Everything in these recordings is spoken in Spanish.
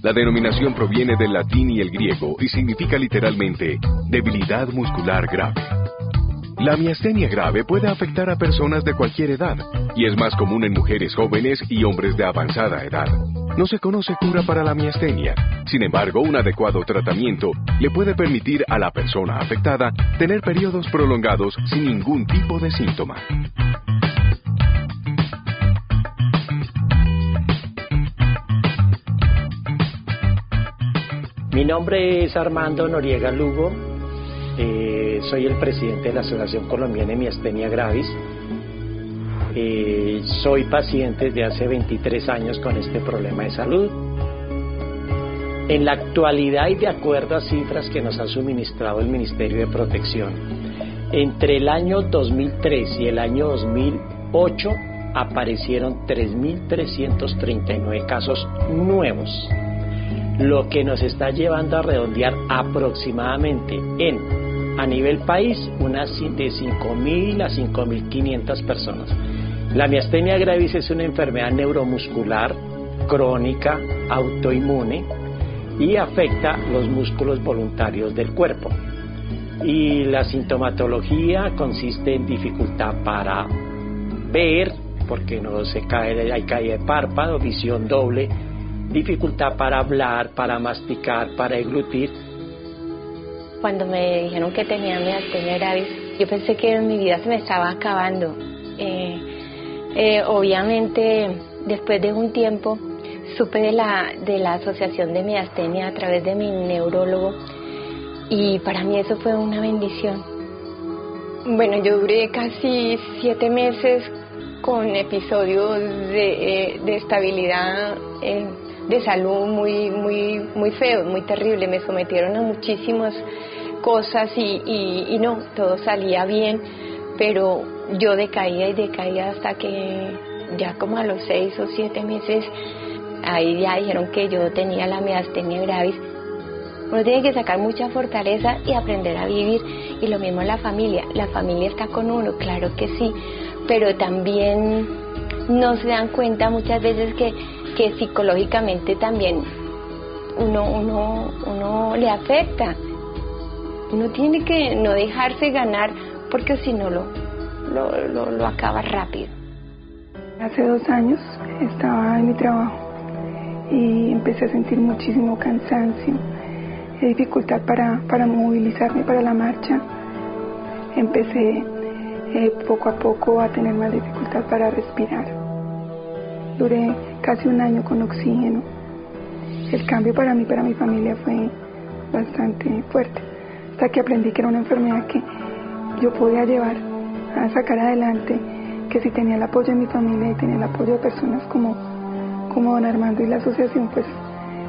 La denominación proviene del latín y el griego y significa literalmente debilidad muscular grave. La miastenia grave puede afectar a personas de cualquier edad y es más común en mujeres jóvenes y hombres de avanzada edad. No se conoce cura para la miastenia. Sin embargo, un adecuado tratamiento le puede permitir a la persona afectada tener periodos prolongados sin ningún tipo de síntoma. Mi nombre es Armando Noriega Lugo, soy el presidente de la Asociación Colombiana de Miastenia Gravis. Soy paciente desde hace 23 años con este problema de salud. En la actualidad, y de acuerdo a cifras que nos ha suministrado el Ministerio de Protección, entre el año 2003 y el año 2008 aparecieron 3.339 casos nuevos, lo que nos está llevando a redondear aproximadamente a nivel país unas de 5.000 a 5.500 personas. La miastenia gravis es una enfermedad neuromuscular crónica, autoinmune y afecta los músculos voluntarios del cuerpo. Y la sintomatología consiste en dificultad para ver, porque no se cae, hay caída de párpado, visión doble, dificultad para hablar, para masticar, para deglutir. Cuando me dijeron que tenía miastenia gravis, yo pensé que mi vida se me estaba acabando. Obviamente, después de un tiempo, supe de la asociación de miastenia a través de mi neurólogo y para mí eso fue una bendición. Bueno, yo duré casi 7 meses con episodios de estabilidad de salud muy feos, muy terribles. Me sometieron a muchísimas cosas y no, todo salía bien, pero yo decaía hasta que ya como a los 6 o 7 meses, ahí ya dijeron que yo tenía la miastenia gravis. Uno tiene que sacar mucha fortaleza y aprender a vivir, y lo mismo la familia está con uno, claro que sí, pero también no se dan cuenta muchas veces que psicológicamente también uno le afecta. Uno tiene que no dejarse ganar, porque si no lo acaba rápido. Hace 2 años estaba en mi trabajo y empecé a sentir muchísimo cansancio, dificultad para movilizarme para la marcha. Empecé poco a poco a tener más dificultad para respirar. Duré casi 1 año con oxígeno. El cambio para mí, para mi familia, fue bastante fuerte, hasta que aprendí que era una enfermedad que yo podía llevar a sacar adelante, que si tenía el apoyo de mi familia y tenía el apoyo de personas como don Armando y la asociación, pues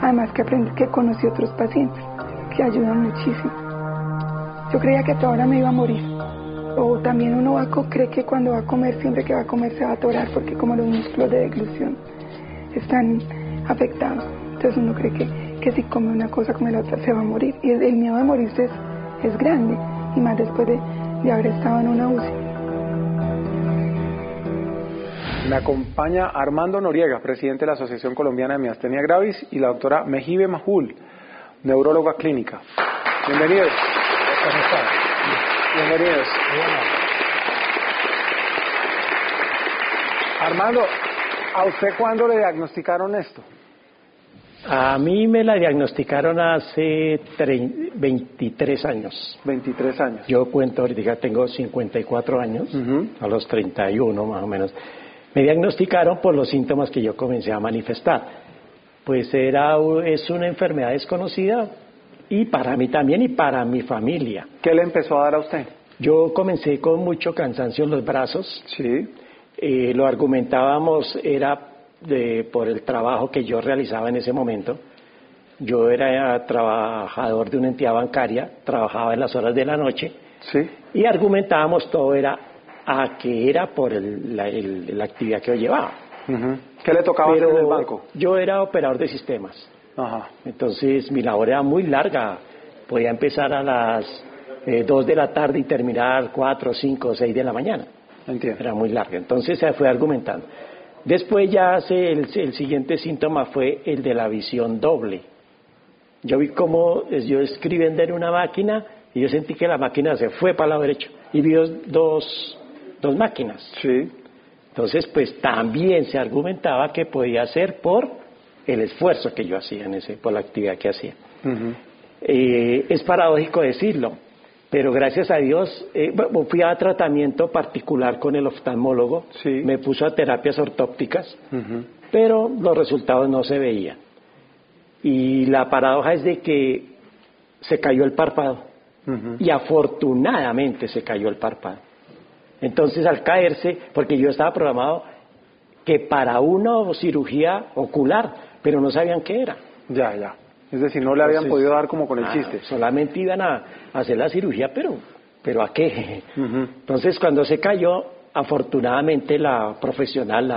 además que aprendí, que conocí otros pacientes que ayudan muchísimo. Yo creía que toda hora me iba a morir, o también uno cree que cuando va a comer, siempre que va a comer se va a atorar, porque como los músculos de deglución están afectados, entonces uno cree que si come una cosa, come la otra, se va a morir, y el miedo de morirse es grande, y más después de haber estado en una UCI. Me acompaña Armando Noriega, presidente de la Asociación Colombiana de Miastenia Gravis, y la doctora Mehibe Mahul, neuróloga clínica. Bienvenidos. ¿Cómo están? Bienvenidos. Armando, ¿a usted cuándo le diagnosticaron esto? A mí me la diagnosticaron hace 23 años. 23 años. Yo cuento ahorita, tengo 54 años, a los 31 más o menos. Me diagnosticaron por los síntomas que yo comencé a manifestar. Pues es una enfermedad desconocida, y para mí también y para mi familia. ¿Qué le empezó a dar a usted? Yo comencé con mucho cansancio en los brazos. Sí. Lo argumentábamos por el trabajo que yo realizaba en ese momento. Yo era trabajador de una entidad bancaria, trabajaba en las horas de la noche. Sí. Y argumentábamos todo que era por la actividad que yo llevaba. ¿Qué le tocaba hacer en el banco? Yo era operador de sistemas. Ajá. Entonces mi labor era muy larga. Podía empezar a las 2 de la tarde y terminar 4, 5, 6 de la mañana. Entiendo. Era muy larga. Entonces se fue argumentando. Después ya el siguiente síntoma fue el de la visión doble. Yo vi cómo yo escribiendo en una máquina y yo sentí que la máquina se fue para el lado derecho y vi dos máquinas. Sí. Entonces, pues también se argumentaba que podía ser por el esfuerzo que yo hacía por la actividad que hacía. Uh-huh. Es paradójico decirlo, pero gracias a Dios fui a tratamiento particular con el oftalmólogo, sí. Me puso a terapias ortópticas, Uh-huh. pero los resultados no se veían. Y la paradoja es de que se cayó el párpado, uh-huh. Y afortunadamente se cayó el párpado. Entonces al caerse, porque yo estaba programado que para una cirugía ocular, pero no sabían qué era. Ya. Es decir, no le habían podido dar como con el chiste. Solamente iban a hacer la cirugía, pero ¿a qué? Uh-huh. Entonces cuando se cayó, afortunadamente la profesional,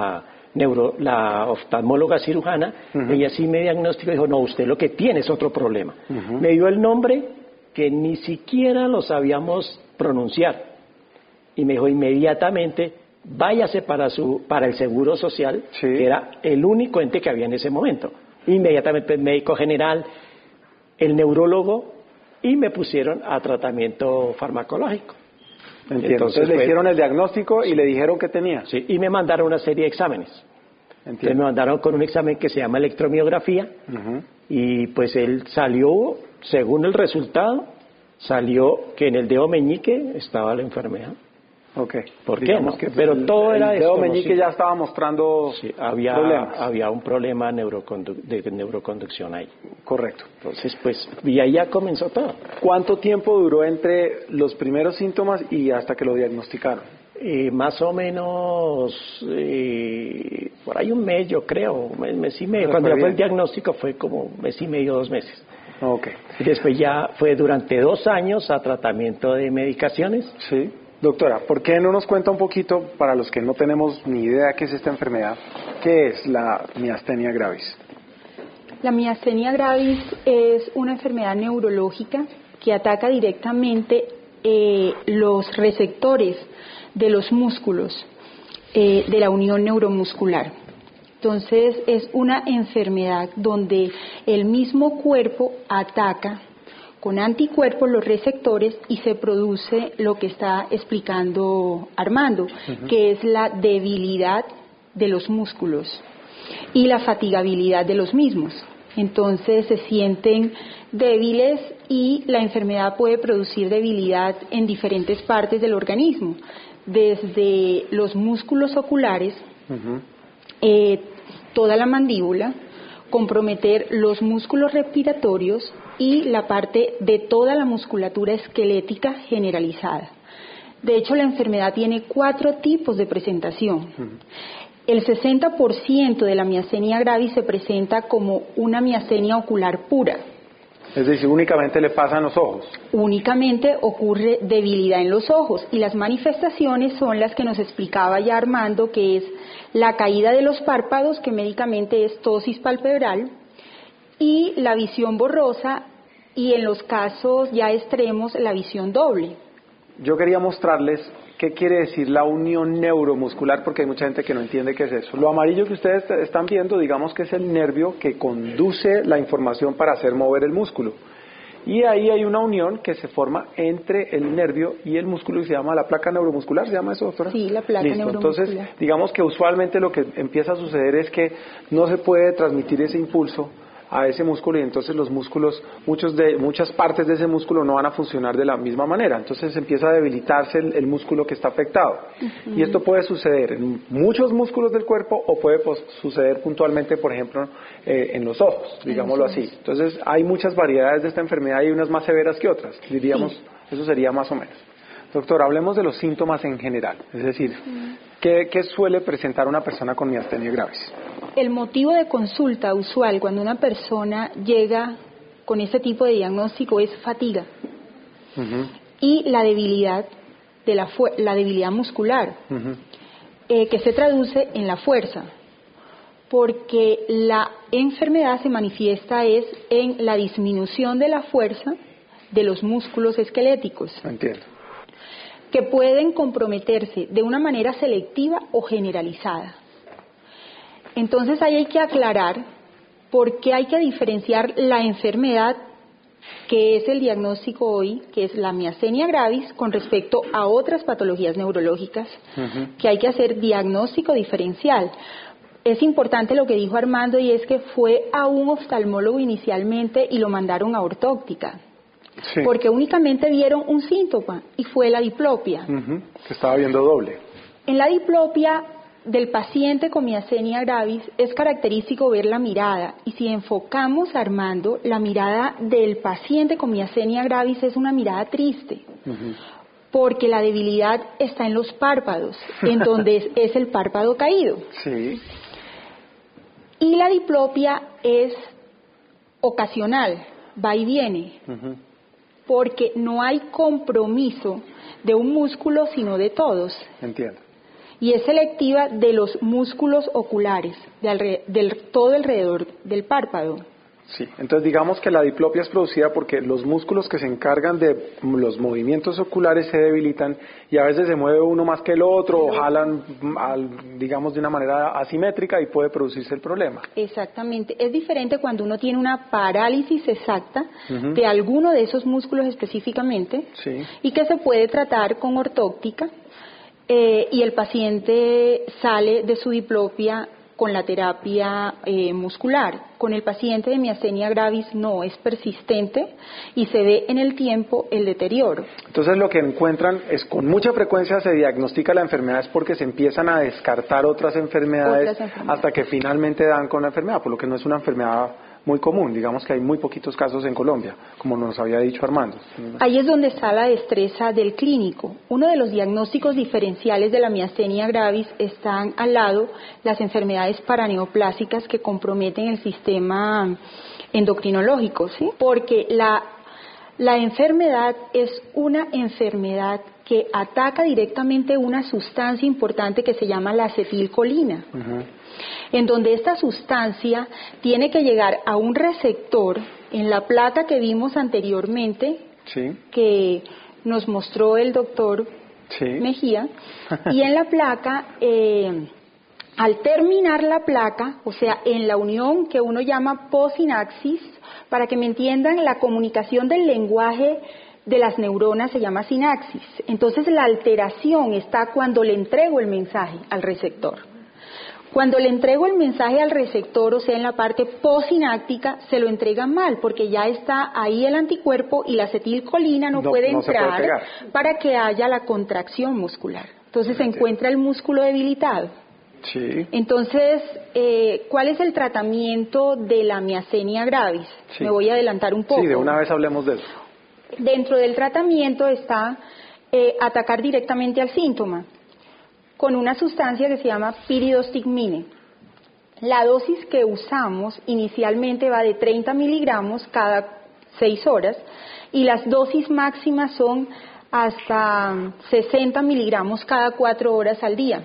la oftalmóloga cirujana, uh-huh. Ella sí me diagnosticó y dijo, no, usted lo que tiene es otro problema. Uh-huh. Me dio el nombre que ni siquiera lo sabíamos pronunciar. Y me dijo inmediatamente, váyase para el Seguro Social, sí. Que era el único ente que había en ese momento. Inmediatamente el médico general, el neurólogo, y me pusieron a tratamiento farmacológico. Entiendo. Entonces le hicieron el diagnóstico y le dijeron que tenía. Sí, y me mandaron una serie de exámenes. Entonces me mandaron con un examen que se llama electromiografía, uh-huh. Y pues él salió, según el resultado, salió que en el dedo meñique estaba la enfermedad. Okay. ¿Por qué no? Pero todo era el dedo meñique ya estaba mostrando problemas. Había un problema de neuroconducción ahí. Correcto. Entonces, pues, y ahí ya comenzó todo. ¿Cuánto tiempo duró entre los primeros síntomas y hasta que lo diagnosticaron? Más o menos, por ahí un mes, yo creo, mes y medio. Cuando ya fue el diagnóstico fue como mes y medio, 2 meses. Okay. Y después ya fue durante 2 años a tratamiento de medicaciones. Sí. Doctora, ¿por qué no nos cuenta un poquito, para los que no tenemos ni idea qué es esta enfermedad, qué es la miastenia gravis? La miastenia gravis es una enfermedad neurológica que ataca directamente los receptores de los músculos de la unión neuromuscular. Entonces es una enfermedad donde el mismo cuerpo ataca con anticuerpos los receptores y se produce lo que está explicando Armando, uh-huh. Que es la debilidad de los músculos y la fatigabilidad de los mismos. Entonces se sienten débiles y la enfermedad puede producir debilidad en diferentes partes del organismo, desde los músculos oculares, uh-huh. Toda la mandíbula, comprometer los músculos respiratorios y la parte de toda la musculatura esquelética generalizada. De hecho, la enfermedad tiene 4 tipos de presentación. Uh-huh. El 60% de la miastenia gravis se presenta como una miastenia ocular pura. Es decir, únicamente le pasa en los ojos. Únicamente ocurre debilidad en los ojos y las manifestaciones son las que nos explicaba ya Armando, que es la caída de los párpados, que médicamente es ptosis palpebral, y la visión borrosa y en los casos ya extremos la visión doble. Yo quería mostrarles qué quiere decir la unión neuromuscular porque hay mucha gente que no entiende qué es eso. Lo amarillo que ustedes están viendo, digamos que es el nervio que conduce la información para hacer mover el músculo. Y ahí hay una unión que se forma entre el nervio y el músculo y se llama la placa neuromuscular. ¿Se llama eso, doctora? Sí, la placa neuromuscular. Entonces, digamos que usualmente lo que empieza a suceder es que no se puede transmitir ese impulso a ese músculo y entonces los músculos, muchas partes de ese músculo no van a funcionar de la misma manera. Entonces empieza a debilitarse el músculo que está afectado. Uh-huh. Y esto puede suceder en muchos músculos del cuerpo o puede suceder puntualmente, por ejemplo, en los ojos, digámoslo así. Entonces hay muchas variedades de esta enfermedad y unas más severas que otras, diríamos, sí. Eso sería más o menos. Doctor, hablemos de los síntomas en general, es decir, ¿qué suele presentar una persona con miastenia gravis? El motivo de consulta usual cuando una persona llega con este tipo de diagnóstico es fatiga, uh-huh. Y la debilidad de la debilidad muscular, uh-huh. Que se traduce en la fuerza, porque la enfermedad se manifiesta en la disminución de la fuerza de los músculos esqueléticos. Entiendo. Que pueden comprometerse de una manera selectiva o generalizada. Entonces ahí hay que aclarar por qué hay que diferenciar la enfermedad que es el diagnóstico hoy, que es la miastenia gravis, con respecto a otras patologías neurológicas, que hay que hacer diagnóstico diferencial. Es importante lo que dijo Armando, y es que fue a un oftalmólogo inicialmente y lo mandaron a ortóptica, sí, porque únicamente vieron un síntoma y fue la diplopia. Que estaba viendo doble. En la diplopia del paciente con miastenia gravis es característico ver la mirada, y si enfocamos, Armando, la mirada del paciente con miastenia gravis es una mirada triste, porque la debilidad está en los párpados, en donde es el párpado caído. Sí. Y la diplopia es ocasional, va y viene, porque no hay compromiso de un músculo sino de todos. Entiendo. Y es selectiva de los músculos oculares, todo alrededor del párpado. Sí, entonces digamos que la diplopia es producida porque los músculos que se encargan de los movimientos oculares se debilitan, y a veces se mueve uno más que el otro, o jalan, digamos, de una manera asimétrica, y puede producirse el problema. Exactamente. Es diferente cuando uno tiene una parálisis exacta de alguno de esos músculos específicamente, sí, y que se puede tratar con ortóptica, y el paciente sale de su diplopia con la terapia muscular. Con el paciente de miastenia gravis no, es persistente y se ve en el tiempo el deterioro. Entonces lo que encuentran es, con mucha frecuencia se diagnostica la enfermedad, es porque se empiezan a descartar otras enfermedades hasta que finalmente dan con la enfermedad, por lo que no es una enfermedad muy común. Digamos que hay muy poquitos casos en Colombia, como nos había dicho Armando. Ahí es donde está la destreza del clínico. Uno de los diagnósticos diferenciales de la miastenia gravis están al lado las enfermedades paraneoplásicas que comprometen el sistema endocrinológico, ¿sí? Porque la enfermedad es una enfermedad que ataca directamente una sustancia importante que se llama la acetilcolina. En donde esta sustancia tiene que llegar a un receptor en la placa que vimos anteriormente, sí, que nos mostró el doctor Mejía, y en la placa, al terminar la placa, o sea, en la unión que uno llama posinaxis, para que me entiendan, la comunicación del lenguaje de las neuronas se llama sinapsis. Entonces la alteración está cuando le entrego el mensaje al receptor. Cuando le entrego el mensaje al receptor, o sea, en la parte posináptica, se lo entregan mal, porque ya está ahí el anticuerpo y la acetilcolina no puede entrar para que haya la contracción muscular. Entonces se encuentra el músculo debilitado. Sí. Entonces, ¿cuál es el tratamiento de la miastenia gravis? Sí. Me voy a adelantar un poco. Sí, de una vez hablemos de eso. Dentro del tratamiento está atacar directamente al síntoma con una sustancia que se llama piridostigmine. La dosis que usamos inicialmente va de 30 miligramos cada 6 horas, y las dosis máximas son hasta 60 miligramos cada 4 horas al día.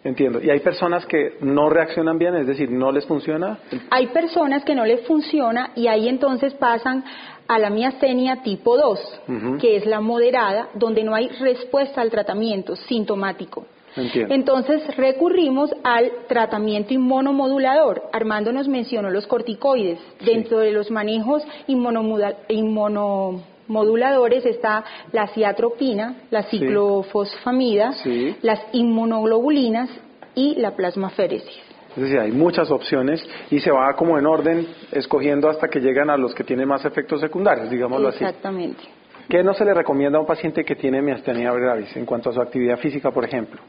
Entiendo. ¿Y hay personas que no reaccionan bien, es decir, no les funciona? Hay personas que no les funciona, y ahí entonces pasan a la miastenia tipo 2, que es la moderada, donde no hay respuesta al tratamiento sintomático. Entiendo. Entonces recurrimos al tratamiento inmunomodulador. Armando nos mencionó los corticoides. Sí. Dentro de los manejos inmunomoduladores está la ciatropina, la ciclofosfamida, sí, las inmunoglobulinas y la plasmaféresis. Es decir, hay muchas opciones y se va como en orden escogiendo hasta que llegan a los que tienen más efectos secundarios, digámoslo así. Exactamente. ¿Qué no se le recomienda a un paciente que tiene miastenia gravis en cuanto a su actividad física, por ejemplo?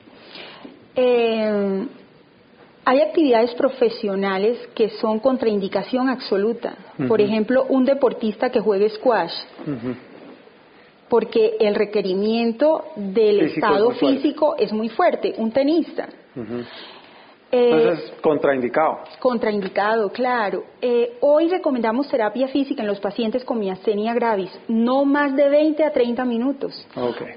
Hay actividades profesionales que son contraindicación absoluta. Por ejemplo, un deportista que juegue squash, porque el requerimiento del estado físico es muy fuerte. Un tenista. Entonces, contraindicado. Contraindicado, claro. Hoy recomendamos terapia física en los pacientes con miastenia gravis, no más de 20 a 30 minutos,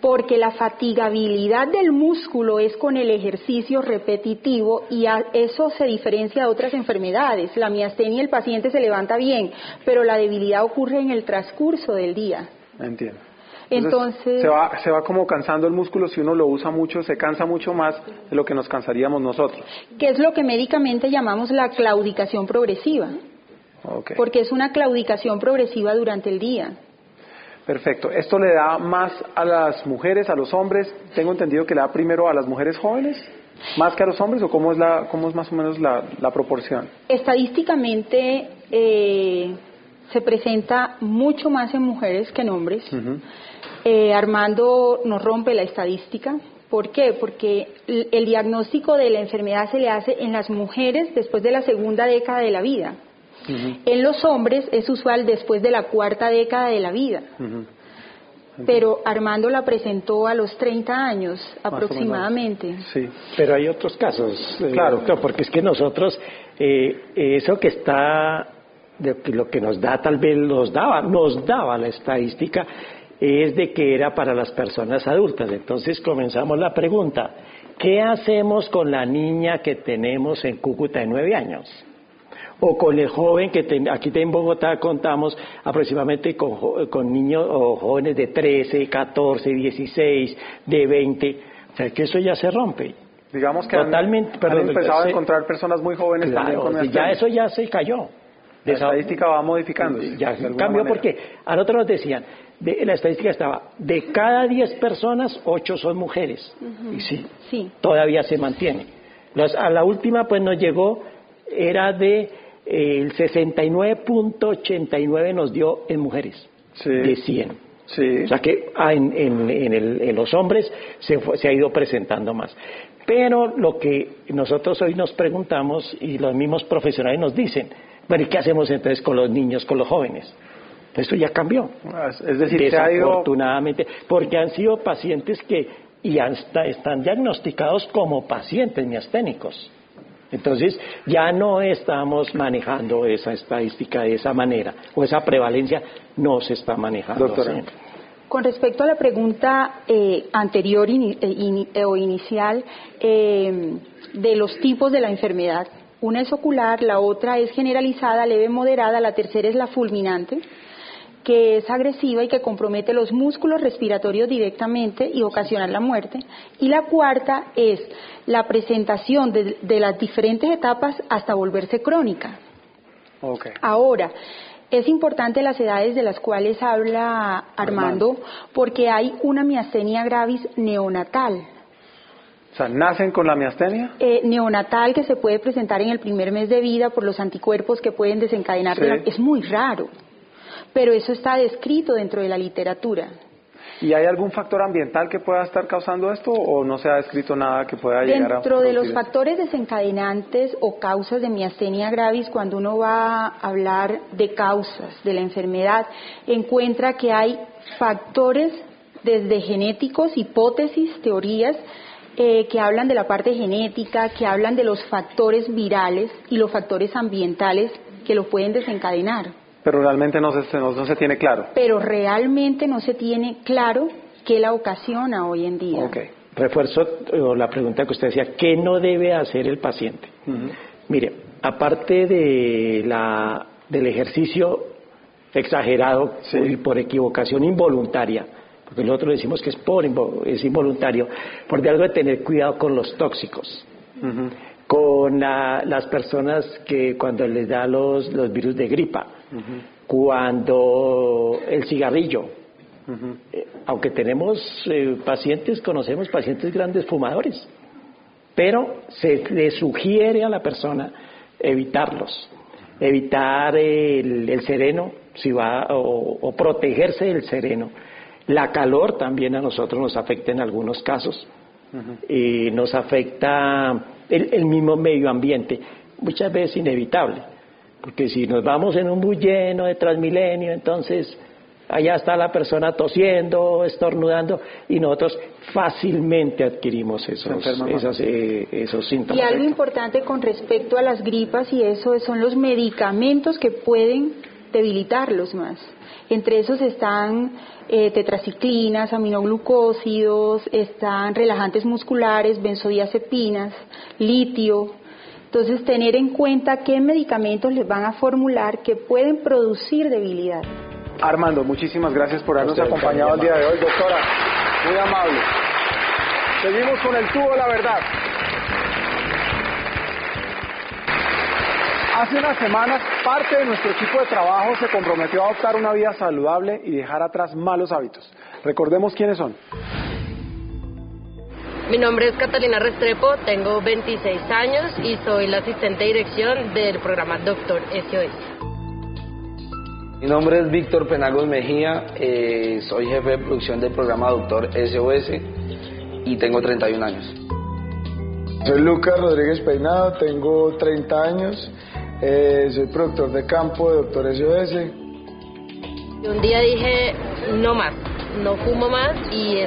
porque la fatigabilidad del músculo es con el ejercicio repetitivo, y eso se diferencia de otras enfermedades. La miastenia, el paciente se levanta bien, pero la debilidad ocurre en el transcurso del día. Entiendo. Entonces se va como cansando el músculo. Si uno lo usa mucho, se cansa mucho más de lo que nos cansaríamos nosotros. ¿Qué es lo que médicamente llamamos la claudicación progresiva? Okay. Porque es una claudicación progresiva durante el día. Perfecto. ¿Esto le da más a las mujeres, a los hombres? Tengo entendido que le da primero a las mujeres jóvenes, más que a los hombres, ¿o cómo es más o menos la proporción? Estadísticamente se presenta mucho más en mujeres que en hombres. Armando nos rompe la estadística. ¿Por qué? Porque el diagnóstico de la enfermedad se le hace en las mujeres después de la segunda década de la vida. En los hombres es usual después de la cuarta década de la vida. Pero Armando la presentó a los 30 años aproximadamente. Sí, pero hay otros casos. Claro, porque es que nosotros, eso que está, lo que nos da, tal vez nos daba la estadística, es de que era para las personas adultas. Entonces comenzamos la pregunta, ¿qué hacemos con la niña que tenemos en Cúcuta de 9 años? O con el joven que aquí en Bogotá contamos aproximadamente con niños o jóvenes de 13, 14, 16, de 20, o sea que eso ya se rompe. Digamos que totalmente, han empezado a encontrar personas muy jóvenes también con ya eso ya se cayó. La estadística va modificándose. Ya cambió porque a nosotros nos decían, la estadística estaba, de cada 10 personas, 8 son mujeres. Y sí, todavía se mantiene. A la última pues nos llegó, era de el 69.89 nos dio en mujeres, de 100. O sea que en los hombres se ha ido presentando más. Pero lo que nosotros hoy nos preguntamos y los mismos profesionales nos dicen, bueno, ¿y qué hacemos entonces con los niños, con los jóvenes? Esto ya cambió. Es decir, desafortunadamente, porque han sido pacientes que están diagnosticados como pacientes miasténicos. Entonces, ya no estamos manejando esa estadística de esa manera, o esa prevalencia no se está manejando. Doctora. Con respecto a la pregunta anterior o inicial de los tipos de la enfermedad, una es ocular, la otra es generalizada, leve, moderada, la tercera es la fulminante, que es agresiva y que compromete los músculos respiratorios directamente y ocasiona la muerte. Y la cuarta es la presentación de las diferentes etapas hasta volverse crónica. Okay. Ahora, es importante las edades de las cuales habla Armando, porque hay una miastenia gravis neonatal. O sea, ¿nacen con la miastenia? Neonatal, que se puede presentar en el primer mes de vida por los anticuerpos que pueden desencadenar. Es muy raro, pero eso está descrito dentro de la literatura. ¿Y hay algún factor ambiental que pueda estar causando esto o no se ha descrito nada que pueda llegar a dentro de los factores desencadenantes o causas de miastenia gravis? Cuando uno va a hablar de causas de la enfermedad, encuentra que hay factores desde genéticos, hipótesis, teorías, que hablan de la parte genética, que hablan de los factores virales y los factores ambientales que lo pueden desencadenar. Pero realmente no se tiene claro. Pero realmente no se tiene claro qué la ocasiona hoy en día. Okay. Refuerzo la pregunta que usted decía, ¿qué no debe hacer el paciente? Mire, aparte del ejercicio exagerado y por equivocación involuntaria, porque nosotros decimos que es involuntario, por de algo de tener cuidado con los tóxicos, con las personas que cuando les da los virus de gripa, cuando el cigarrillo, aunque tenemos conocemos pacientes grandes fumadores, pero se le sugiere a la persona evitarlos, evitar el sereno, si va o protegerse del sereno. La calor también a nosotros nos afecta en algunos casos, y nos afecta el mismo medio ambiente, muchas veces inevitable, porque si nos vamos en un bus lleno de Transmilenio, entonces allá está la persona tosiendo, estornudando, y nosotros fácilmente adquirimos esos síntomas. Y algo importante con respecto a las gripas y eso son los medicamentos que pueden debilitarlos más. Entre esos están tetraciclinas, aminoglucósidos, están relajantes musculares, benzodiazepinas, litio. Entonces, tener en cuenta qué medicamentos les van a formular que pueden producir debilidad. Armando, muchísimas gracias por habernos acompañado el día de hoy, doctora. Muy amable. Seguimos con el tubo de la verdad. Hace unas semanas, parte de nuestro equipo de trabajo se comprometió a adoptar una vida saludable y dejar atrás malos hábitos. Recordemos quiénes son. Mi nombre es Catalina Restrepo, tengo 26 años y soy la asistente de dirección del programa Doctor SOS. Mi nombre es Víctor Penagos Mejía, soy jefe de producción del programa Doctor SOS y tengo 31 años. Soy Lucas Rodríguez Peinado, tengo 30 años, soy productor de campo de Doctor SOS. Y un día dije, no más, no fumo más y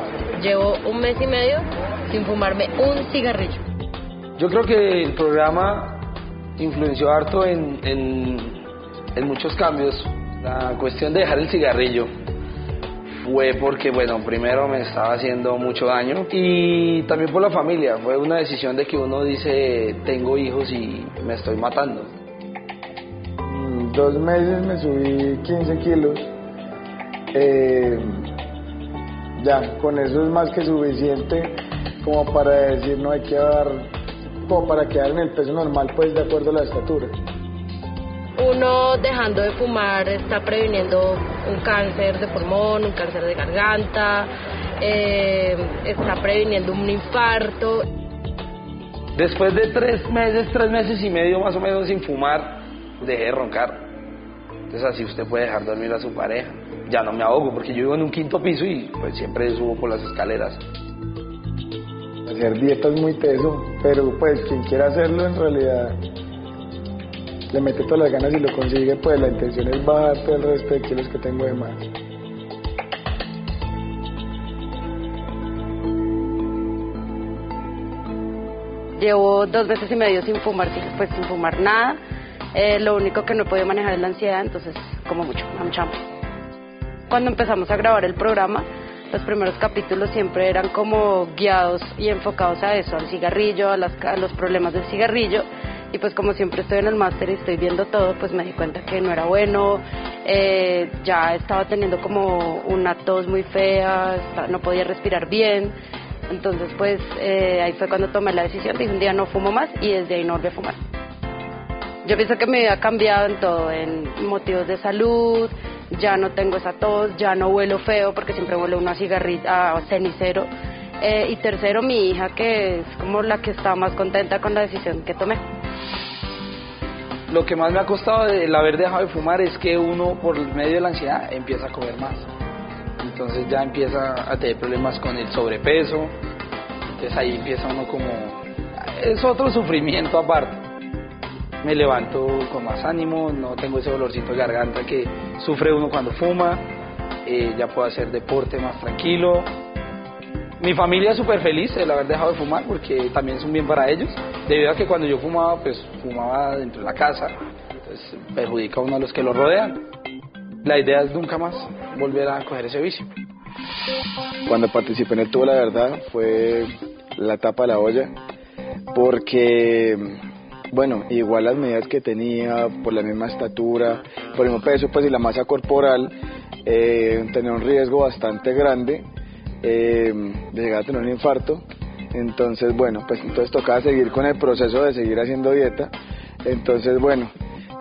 llevo un mes y medio sin fumarme un cigarrillo. Yo creo que el programa influenció harto en muchos cambios. La cuestión de dejar el cigarrillo fue porque, bueno, primero me estaba haciendo mucho daño y también por la familia. Fue una decisión de que uno dice, tengo hijos y me estoy matando. En 2 meses me subí 15 kilos. Ya, con eso es más que suficiente como para decir, no hay que dar, como para quedar en el peso normal, pues de acuerdo a la estatura. Uno dejando de fumar está previniendo un cáncer de pulmón, un cáncer de garganta, está previniendo un infarto. Después de 3 meses y medio más o menos sin fumar, dejé de roncar. Entonces así usted puede dejar dormir a su pareja. Ya no me ahogo porque yo vivo en un 5º piso y pues siempre subo por las escaleras. Hacer dieta es muy teso, pero pues quien quiera hacerlo en realidad le mete todas las ganas y lo consigue, pues la intención es bajar todo el resto de kilos que tengo de más. Llevo 2 meses y medio sin fumar, pues sin fumar nada. Lo único que no he podido manejar es la ansiedad, entonces como mucha hambre. Cuando empezamos a grabar el programa, los primeros capítulos siempre eran como guiados y enfocados a eso, al cigarrillo, a los problemas del cigarrillo. Y pues como siempre estoy en el máster y estoy viendo todo, pues me di cuenta que no era bueno, ya estaba teniendo como una tos muy fea, no podía respirar bien. Entonces pues ahí fue cuando tomé la decisión, dije un día no fumo más y desde ahí no volví a fumar. Yo pienso que me había cambiado en todo, en motivos de salud, ya no tengo esa tos, ya no huelo feo porque siempre huele uno a cenicero. Y tercero, mi hija, que es como la que está más contenta con la decisión que tomé. Lo que más me ha costado el haber dejado de fumar es que uno, por medio de la ansiedad, empieza a comer más. Entonces ya empieza a tener problemas con el sobrepeso. Entonces ahí empieza uno como... es otro sufrimiento aparte. Me levanto con más ánimo, no tengo ese dolorcito de garganta que sufre uno cuando fuma. Ya puedo hacer deporte más tranquilo. Mi familia es súper feliz el haber dejado de fumar porque también es un bien para ellos, debido a que cuando yo fumaba, pues fumaba dentro de la casa, entonces perjudica a uno a los que lo rodean. La idea es nunca más volver a coger ese vicio. Cuando participé en el Tubo de la Verdad fue la tapa de la olla, porque, bueno, igual las medidas que tenía, por la misma estatura, por el mismo peso, pues y la masa corporal, tenía un riesgo bastante grande de llegar a tener un infarto. Entonces bueno, pues entonces tocaba seguir con el proceso de seguir haciendo dieta. Entonces bueno,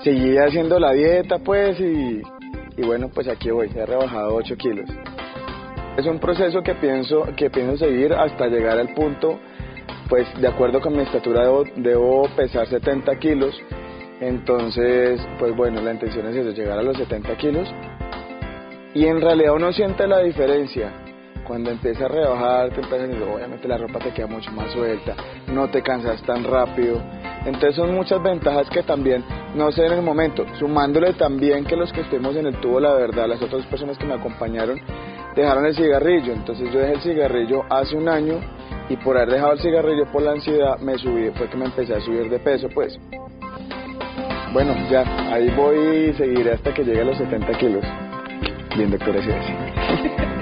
seguí haciendo la dieta pues y bueno, pues aquí voy, he rebajado 8 kilos. Es un proceso que pienso seguir hasta llegar al punto, pues de acuerdo con mi estatura debo pesar 70 kilos. Entonces pues bueno, la intención es eso, llegar a los 70 kilos. Y en realidad uno siente la diferencia. Cuando empiezas a rebajar, obviamente la ropa te queda mucho más suelta, no te cansas tan rápido. Entonces son muchas ventajas que también no sé en el momento, sumándole también que los que estuvimos en el Tubo, la verdad, las otras personas que me acompañaron dejaron el cigarrillo. Entonces yo dejé el cigarrillo hace 1 año y por haber dejado el cigarrillo por la ansiedad me subí, fue que me empecé a subir de peso pues. Bueno, ya, ahí voy y seguiré hasta que llegue a los 70 kilos. Bien, doctor, así es.